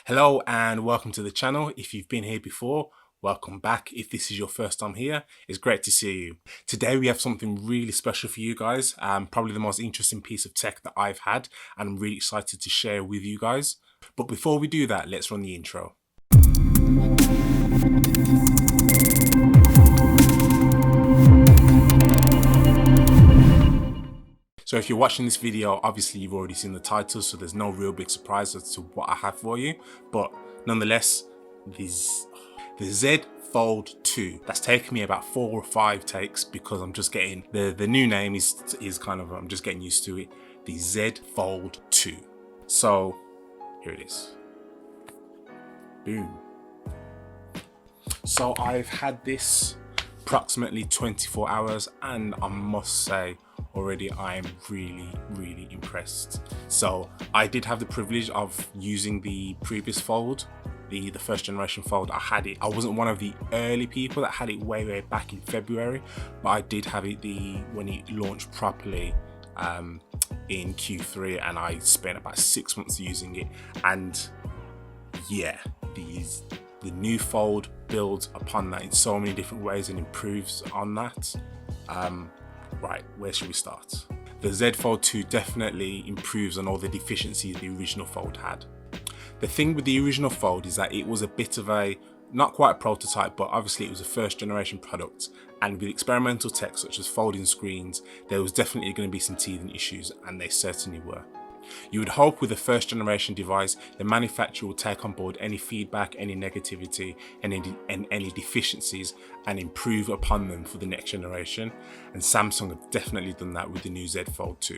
Hello and welcome to the channel. If you've been here before, welcome back. If this is your first time here, it's great to see you. Today we have something really special for you guys, probably the most interesting piece of tech that I've had, and I'm really excited to share with you guys. But before we do that, let's run the intro. So if you're watching this video, obviously you've already seen the title, so there's no real big surprise as to what I have for you. But nonetheless, the Z Fold 2. That's taken me about 4 or 5 takes because I'm just getting, the new name is kind of, I'm just getting used to it. The Z Fold 2. So here it is. Boom. So I've had this approximately 24 hours and I must say already I am really impressed. So I did have the privilege of using the previous Fold, the first generation Fold. I had it. I wasn't one of the early people that had it way back in February, but I did have it when it launched properly in Q3, and I spent about 6 months using it. And yeah, the new Fold builds upon that in so many different ways and improves on that. Right, where should we start? The Z Fold 2 definitely improves on all the deficiencies the original Fold had. The thing with the original Fold is that it was a bit of a, not quite a prototype, but obviously it was a first generation product, and with experimental tech such as folding screens, there was definitely going to be some teething issues, and they certainly were. You would hope with a first generation device, the manufacturer will take on board any feedback, any negativity, and any deficiencies and improve upon them for the next generation. And Samsung have definitely done that with the new Z Fold 2.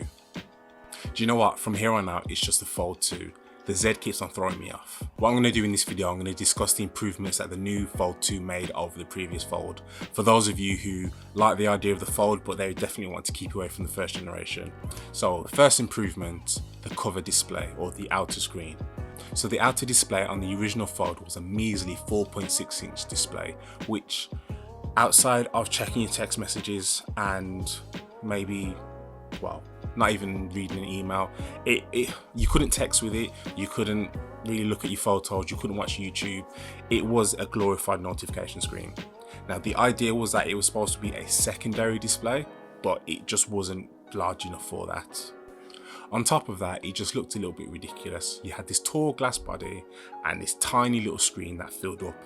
Do you know what? From here on out, it's just the Fold 2. The Z keeps on throwing me off. What I'm going to do in this video, I'm going to discuss the improvements that the new Fold 2 made over the previous Fold. For those of you who like the idea of the Fold, but they definitely want to keep away from the first generation. So the first improvement, the cover display or the outer screen. So the outer display on the original Fold was a measly 4.6 inch display, which outside of checking your text messages and maybe, well, not even reading an email, you couldn't text with it, you couldn't really look at your photos, you couldn't watch YouTube. It was a glorified notification screen. Now the idea was that it was supposed to be a secondary display, but it just wasn't large enough for that. On top of that, it just looked a little bit ridiculous. You had this tall glass body and this tiny little screen that filled up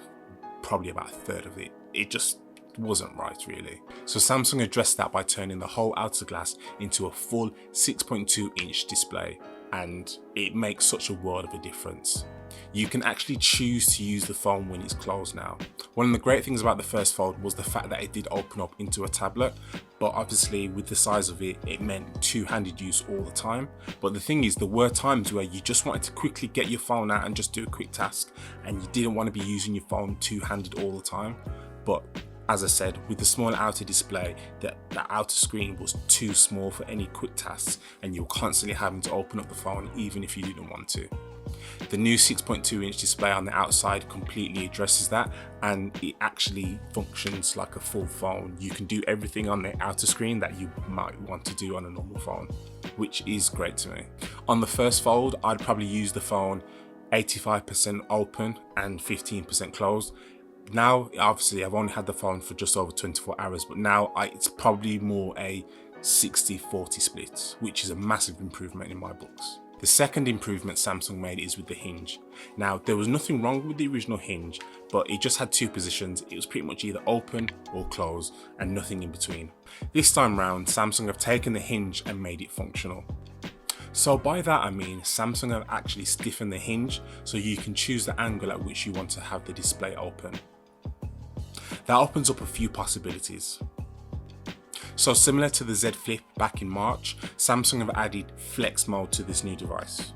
probably about a third of it. It just wasn't right really. So Samsung addressed that by turning the whole outer glass into a full 6.2 inch display, and it makes such a world of a difference. You can actually choose to use the phone when it's closed now. One of the great things about the first Fold was the fact that it did open up into a tablet, but obviously with the size of it, it meant two-handed use all the time. But the thing is, there were times where you just wanted to quickly get your phone out and just do a quick task, and you didn't want to be using your phone two-handed all the time. But as I said, with the small outer display, the outer screen was too small for any quick tasks, and you were constantly having to open up the phone even if you didn't want to. The new 6.2 inch display on the outside completely addresses that, and it actually functions like a full phone. You can do everything on the outer screen that you might want to do on a normal phone, which is great to me. On the first Fold, I'd probably use the phone 85% open and 15% closed. Now, obviously, I've only had the phone for just over 24 hours, but now it's probably more a 60-40 split, which is a massive improvement in my books. The second improvement Samsung made is with the hinge. Now, there was nothing wrong with the original hinge, but it just had two positions. It was pretty much either open or closed and nothing in between. This time round, Samsung have taken the hinge and made it functional. So by that I mean Samsung have actually stiffened the hinge so you can choose the angle at which you want to have the display open. That opens up a few possibilities. So similar to the Z Flip back in March, Samsung have added flex mode to this new device.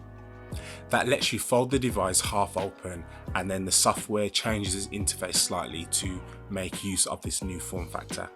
That lets you fold the device half open, and then the software changes its interface slightly to make use of this new form factor.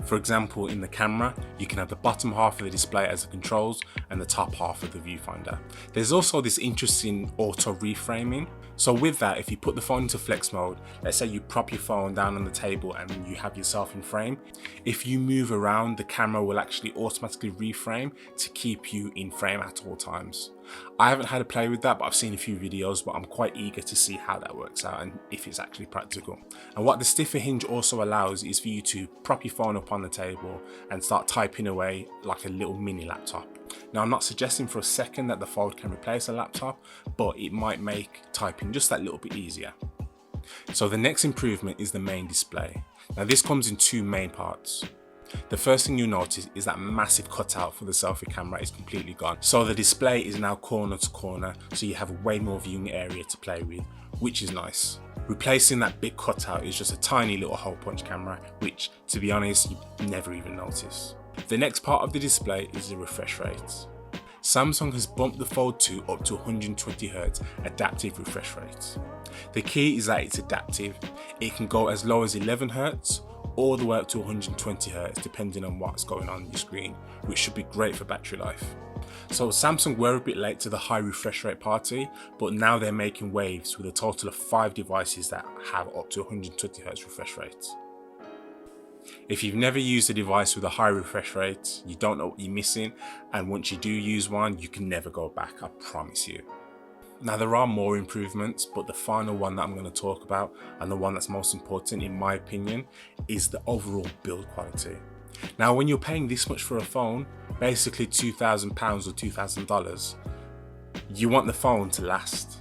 For example, in the camera, you can have the bottom half of the display as the controls and the top half of the viewfinder. There's also this interesting auto reframing. So with that, if you put the phone into flex mode, let's say you prop your phone down on the table and you have yourself in frame, if you move around, the camera will actually automatically reframe to keep you in frame at all times. I haven't had a play with that, but I've seen a few videos, but I'm quite eager to see how that works out and if it's actually practical. And what the stiffer hinge also allows is for you to prop your phone up on the table and start typing away like a little mini laptop. Now, I'm not suggesting for a second that the Fold can replace a laptop, but it might make typing just that little bit easier. So the next improvement is the main display. Now this comes in two main parts. The first thing you'll notice is that massive cutout for the selfie camera is completely gone. So the display is now corner to corner, so you have way more viewing area to play with, which is nice. Replacing that big cutout is just a tiny little hole punch camera, which, to be honest, you never even notice. The next part of the display is the refresh rate. Samsung has bumped the Fold 2 up to 120Hz adaptive refresh rate. The key is that it's adaptive. It can go as low as 11Hz all the way up to 120Hz depending on what's going on your screen, which should be great for battery life. So Samsung were a bit late to the high refresh rate party, but now they're making waves with a total of 5 devices that have up to 120Hz refresh rates. If you've never used a device with a high refresh rate, you don't know what you're missing, and once you do use one, you can never go back, I promise you. Now there are more improvements, but the final one that I'm going to talk about, and the one that's most important in my opinion, is the overall build quality. Now when you're paying this much for a phone, basically £2,000 or $2,000, you want the phone to last.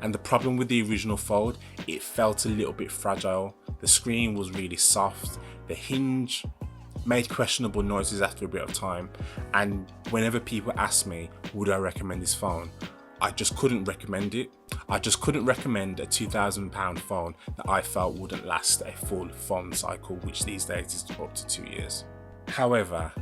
And the problem with the original Fold, it felt a little bit fragile, the screen was really soft, the hinge made questionable noises after a bit of time, and whenever people ask me, would I recommend this phone? I just couldn't recommend it. I just couldn't recommend a £2,000 phone that I felt wouldn't last a full phone cycle, which these days is up to 2 years. However,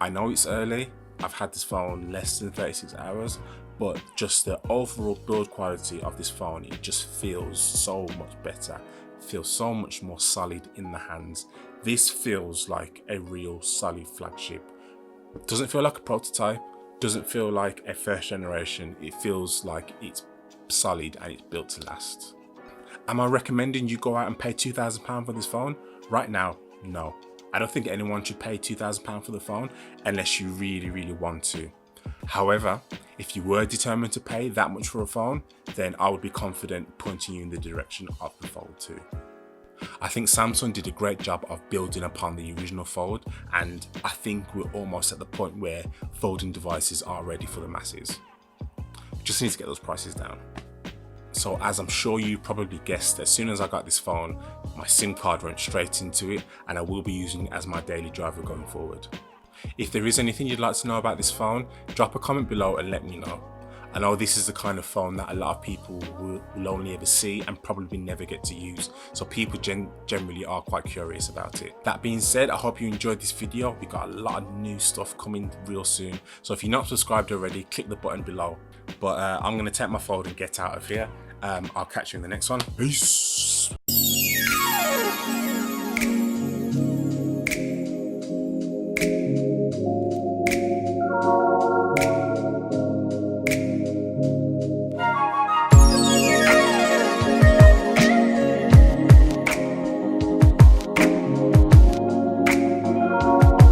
I know it's early, I've had this phone less than 36 hours, but just the overall build quality of this phone, it just feels so much better, feels so much more solid in the hands. This feels like a real solid flagship. It doesn't feel like a prototype, doesn't feel like a first generation, it feels like it's solid and it's built to last. Am I recommending you go out and pay £2,000 for this phone? Right now, no. I don't think anyone should pay £2,000 for the phone unless you really want to. However, if you were determined to pay that much for a phone, then I would be confident pointing you in the direction of the Fold 2. I think Samsung did a great job of building upon the original Fold, and I think we're almost at the point where folding devices are ready for the masses. We just need to get those prices down. So as I'm sure you probably guessed, as soon as I got this phone, my SIM card went straight into it, and I will be using it as my daily driver going forward. If there is anything you'd like to know about this phone, drop a comment below and let me know. I know this is the kind of phone that a lot of people will only ever see and probably never get to use, so people generally are quite curious about it. That being said, I hope you enjoyed this video. We got a lot of new stuff coming real soon, so if you're not subscribed already, click the button below. But I'm going to take my Fold and get out of here. I'll catch you in the next one. Peace.